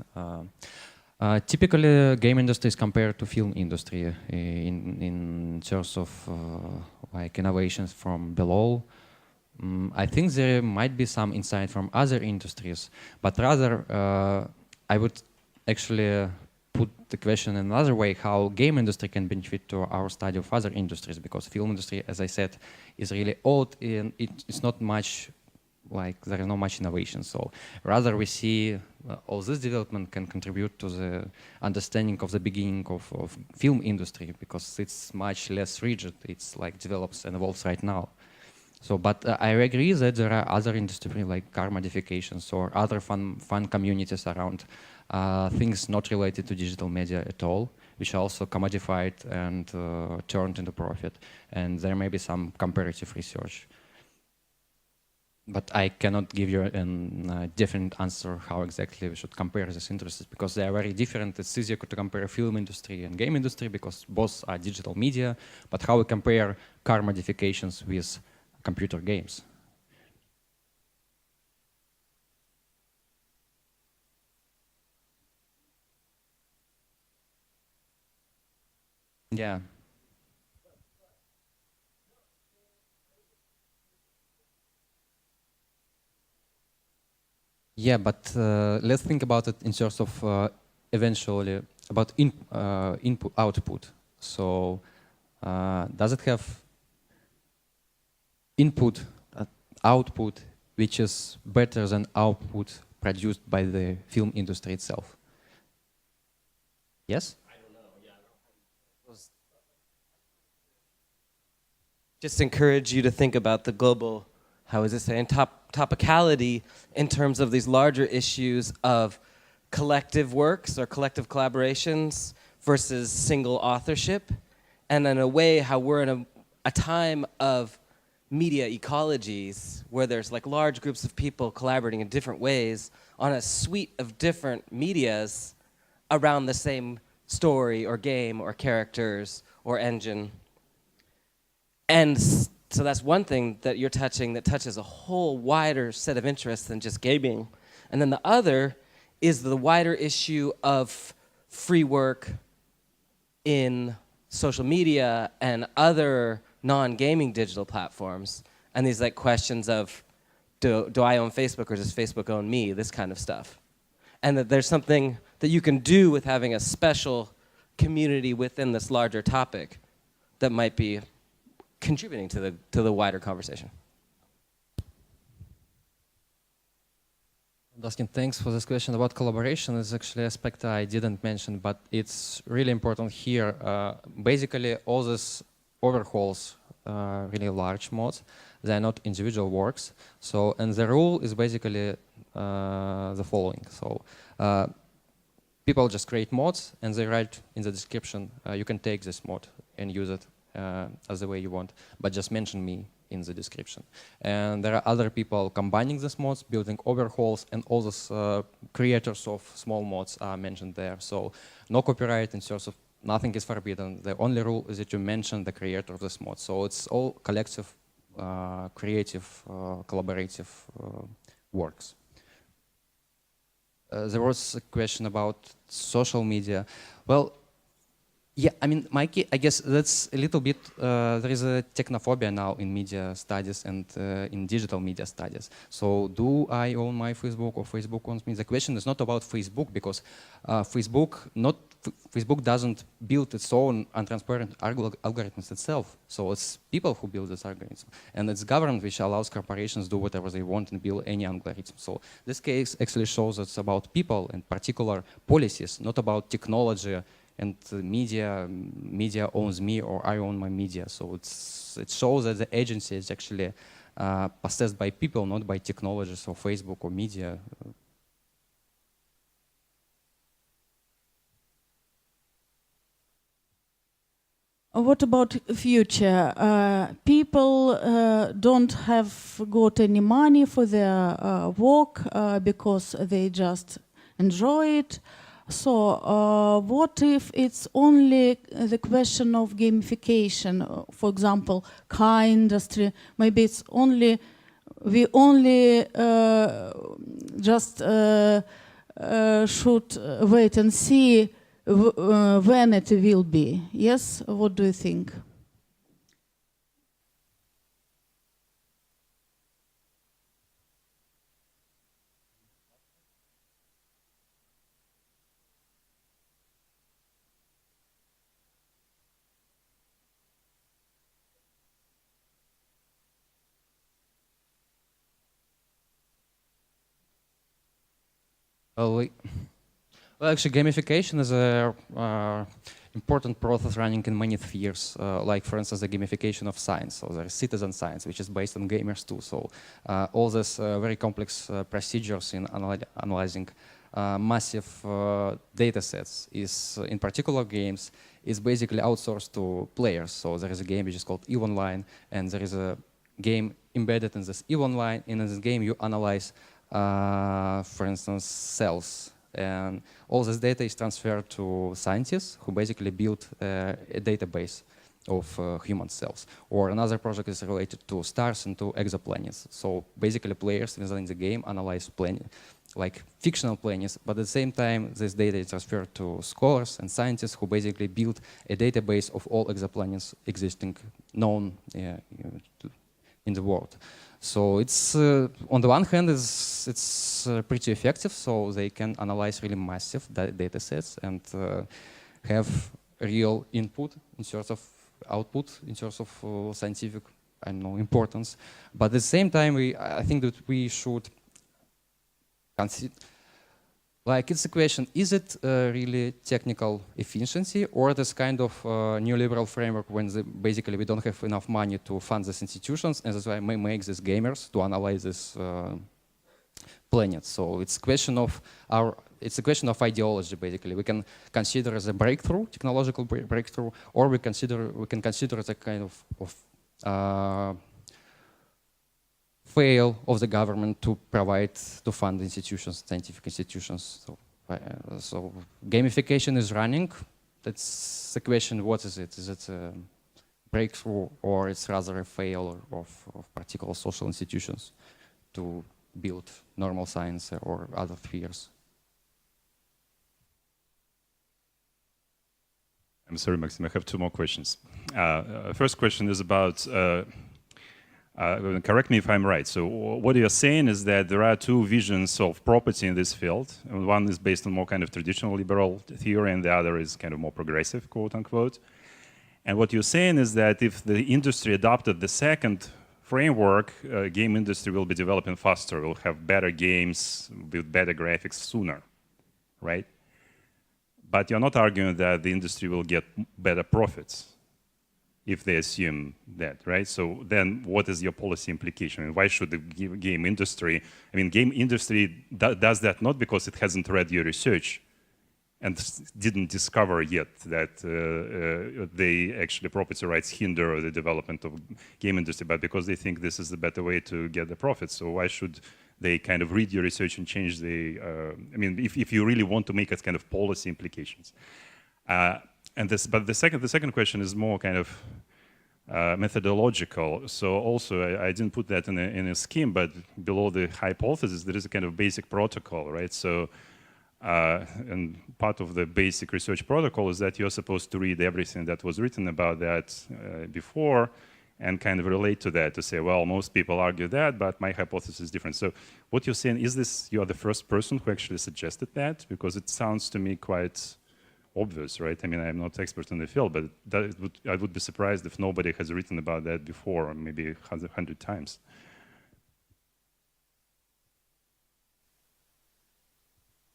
Typically, game industry is compared to film industry in terms of like innovations from below. I think there might be some insight from other industries, but rather I would actually put the question in another way: how game industry can benefit to our study of other industries, because film industry, as I said, is really old and it's not much. Like there is not much innovation, so rather we see all this development can contribute to the understanding of the beginning of film industry, because it's much less rigid. It's like develops and evolves right now. So, but I agree that there are other industries like car modifications or other fun communities around things not related to digital media at all, which are also commodified and turned into profit. And there may be some comparative research. But I cannot give you a different answer how exactly we should compare these interests, because they are very different. It's easier to compare film industry and game industry because both are digital media, but how we compare car modifications with computer games? Yeah. Yeah, but let's think about it in terms of eventually about input output. So does it have input output which is better than output produced by the film industry itself? Yes? I don't know. Yeah, just encourage you to think about the global, how is this saying, topicality in terms of these larger issues of collective works or collective collaborations versus single authorship, and in a way how we're in a time of media ecologies where there's like large groups of people collaborating in different ways on a suite of different medias around the same story or game or characters or engine. And so that's one thing that you're touching that touches a whole wider set of interests than just gaming. And then the other is the wider issue of free work in social media and other non-gaming digital platforms, and these like questions of do I own Facebook or does Facebook own me, this kind of stuff. And that there's something that you can do with having a special community within this larger topic that might be contributing to the wider conversation. Dustin, thanks for this question about collaboration. Is actually an aspect I didn't mention, but it's really important here. Basically, all these overhauls, really large mods, they're not individual works. So, and the rule is basically the following. So, people just create mods and they write in the description, you can take this mod and use it as the way you want, but just mention me in the description. And there are other people combining these mods, building overhauls, and all those creators of small mods are mentioned there. So no copyright in terms of nothing is forbidden. The only rule is that you mention the creator of this mod. So it's all collective, creative, collaborative works. There was a question about social media. Well, yeah, I mean, Mikey, I guess that's a little bit, there is a technophobia now in media studies and in digital media studies. So do I own my Facebook or Facebook owns me? The question is not about Facebook because Facebook doesn't build its own untransparent algorithms itself. So it's people who build this algorithm. And it's government which allows corporations to do whatever they want and build any algorithm. So this case actually shows it's about people and particular policies, not about technology and media owns me or I own my media. So it shows that the agency is actually possessed by people, not by technologies or Facebook or media. What about future? People don't have got any money for their work because they just enjoy it. So what if it's only the question of gamification? For example, car industry, maybe it's only, we only just should wait and see when it will be. Yes, what do you think? Well, actually, gamification is a important process running in many spheres. Like, for instance, the gamification of science. So there is citizen science, which is based on gamers too. So all these very complex procedures in analyzing massive data sets is, in particular games, is basically outsourced to players. So there is a game which is called EVE Online, and there is a game embedded in this EVE Online. And in this game, you analyze for instance, cells. And all this data is transferred to scientists who basically build a database of human cells. Or another project is related to stars and to exoplanets. So basically players within the game analyze like fictional planets, but at the same time this data is transferred to scholars and scientists who basically build a database of all exoplanets existing known in the world. So it's on the one hand it's pretty effective, so they can analyze really massive data sets and have real input in terms of output, in terms of scientific, I don't know, importance. But at the same time, I think that we should consider, like, it's a question, is it really technical efficiency, or this kind of neoliberal framework when basically we don't have enough money to fund these institutions, and that's why we make these gamers to analyze this planets. So it's a question of our it's a question of ideology, basically. We can consider as a breakthrough, technological breakthrough, or we can consider as a kind of fail of the government to fund institutions, scientific institutions. So gamification is running. That's the question, what is it? Is it a breakthrough, or it's rather a fail of particular social institutions to build normal science or other spheres? I'm sorry, Maxim, I have two more questions. First question is about, correct me if I'm right, so what you're saying is that there are two visions of property in this field. One is based on more kind of traditional liberal theory, and the other is kind of more progressive, quote unquote. And what you're saying is that if the industry adopted the second framework, game industry will be developing faster, will have better games with better graphics sooner, right? But you're not arguing that the industry will get better profits if they assume that, right? So then what is your policy implication? And why should the game industry, I mean, game industry does that not because it hasn't read your research and didn't discover yet that they actually property rights hinder the development of game industry, but because they think this is the better way to get the profits. So why should they kind of read your research and change the, I mean, if you really want to make it kind of policy implications. But the second question is more kind of methodological. So also, I didn't put that in a scheme, but below the hypothesis, there is a kind of basic protocol, right? So, and part of the basic research protocol is that you're supposed to read everything that was written about that before and kind of relate to that to say, well, most people argue that, but my hypothesis is different. So what you're saying, is this, you are the first person who actually suggested that? Because it sounds to me quite obvious, right? I mean, I'm not expert in the field, but I would be surprised if nobody has written about that before, maybe 100 times.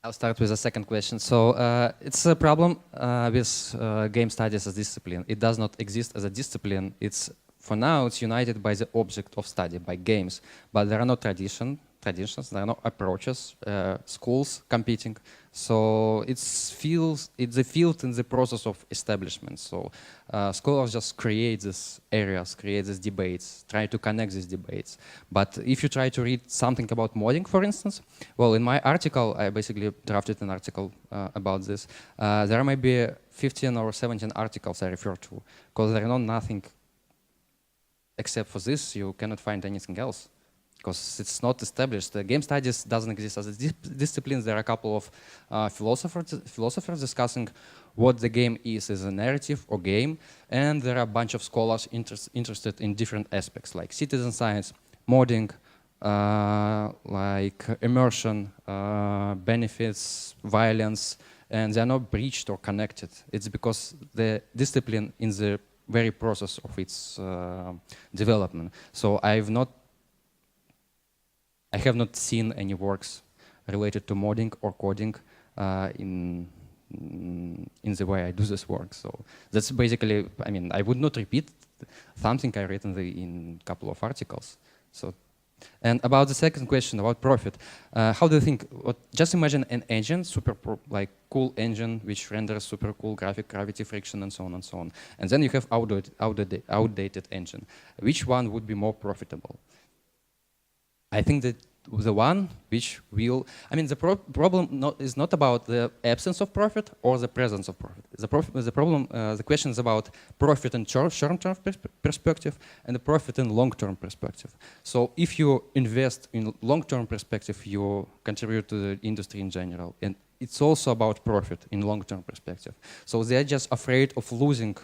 I'll start with the second question. So it's a problem with game studies as discipline. It does not exist as a discipline. For now, it's united by the object of study, by games. But there are no traditions, there are no approaches, schools competing. So it's a field in the process of establishment. So scholars just create these areas, create these debates, try to connect these debates. But if you try to read something about modding, for instance, well, in my article, I basically drafted an article about this. There are maybe 15 or 17 articles I refer to, because there is nothing except for this. You cannot find anything else, because it's not established. The game studies doesn't exist as a discipline. There are a couple of philosophers discussing what the game is a narrative or game, and there are a bunch of scholars interested in different aspects, like citizen science, modding, like immersion, benefits, violence, and they are not breached or connected. It's because the discipline in the very process of its development. So I have not seen any works related to modding or coding in the way I do this work. So that's basically, I mean, I would not repeat something I read in a couple of articles. So, and about the second question about profit, how do you think? Just imagine an engine, like cool engine, which renders super cool graphic, gravity, friction, and so on and so on. And then you have outdated engine. Which one would be more profitable? I think that the one which will, I mean, the problem is not about the absence of profit or the presence of profit. The question is about profit in short-term perspective and the profit in long-term perspective. So if you invest in long-term perspective, you contribute to the industry in general. And it's also about profit in long-term perspective. So they're just afraid of losing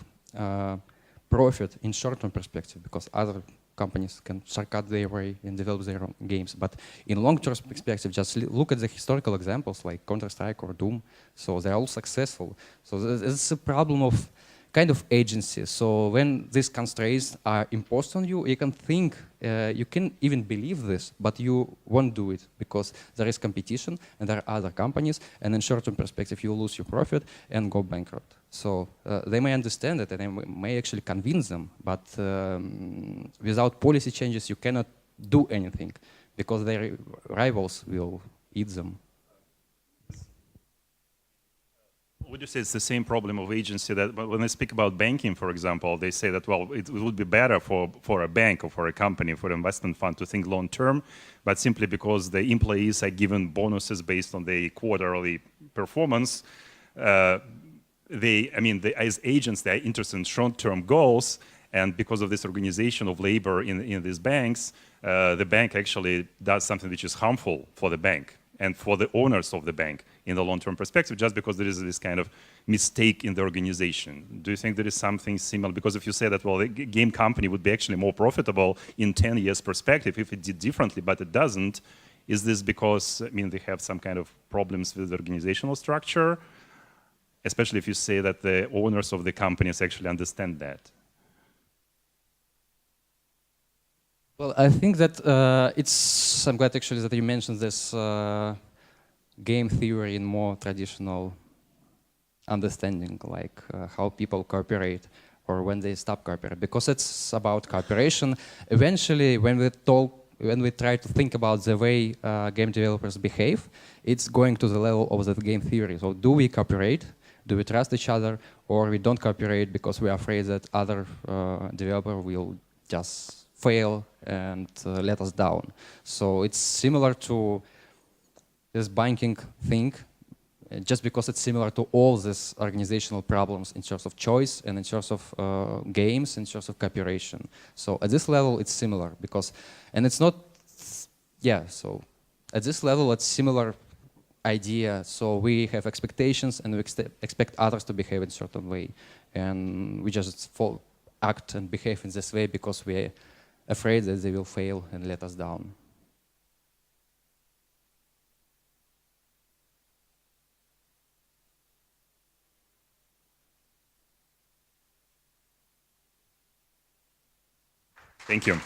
profit in short-term perspective because other companies can shortcut their way and develop their own games. But in long-term perspective, just look at the historical examples like Counter-Strike or Doom. So they're all successful. So it's a problem of kind of agency. So when these constraints are imposed on you, you can think, you can even believe this, but you won't do it because there is competition and there are other companies, and in short-term perspective, you lose your profit and go bankrupt. So they may understand it and they may actually convince them, but without policy changes, you cannot do anything because their rivals will eat them. Would you say it's the same problem of agency that when they speak about banking, for example, they say that, well, it would be better for a bank or for a company, for an investment fund to think long term, but simply because the employees are given bonuses based on their quarterly performance, as agents, they are interested in short-term goals, and because of this organization of labor in these banks, the bank actually does something which is harmful for the bank and for the owners of the bank in the long-term perspective, just because there is this kind of mistake in the organization. Do you think there is something similar? Because if you say that, well, the game company would be actually more profitable in 10 years perspective if it did differently, but it doesn't, is this because, they have some kind of problems with the organizational structure? Especially if you say that the owners of the companies actually understand that. Well, I think that I'm glad actually that you mentioned this game theory in more traditional understanding, like how people cooperate or when they stop cooperating, because it's about cooperation. Eventually, when we try to think about the way game developers behave, it's going to the level of the game theory. So do we cooperate? Do we trust each other? Or we don't cooperate because we are afraid that other developer will just fail and let us down. So it's similar to this banking thing, just because it's similar to all these organizational problems in terms of choice and in terms of games, in terms of cooperation. So at this level, it's similar because, and it's not, so at this level, it's similar idea. So we have expectations and we expect others to behave in a certain way. And we just act and behave in this way because we're afraid that they will fail and let us down. Thank you.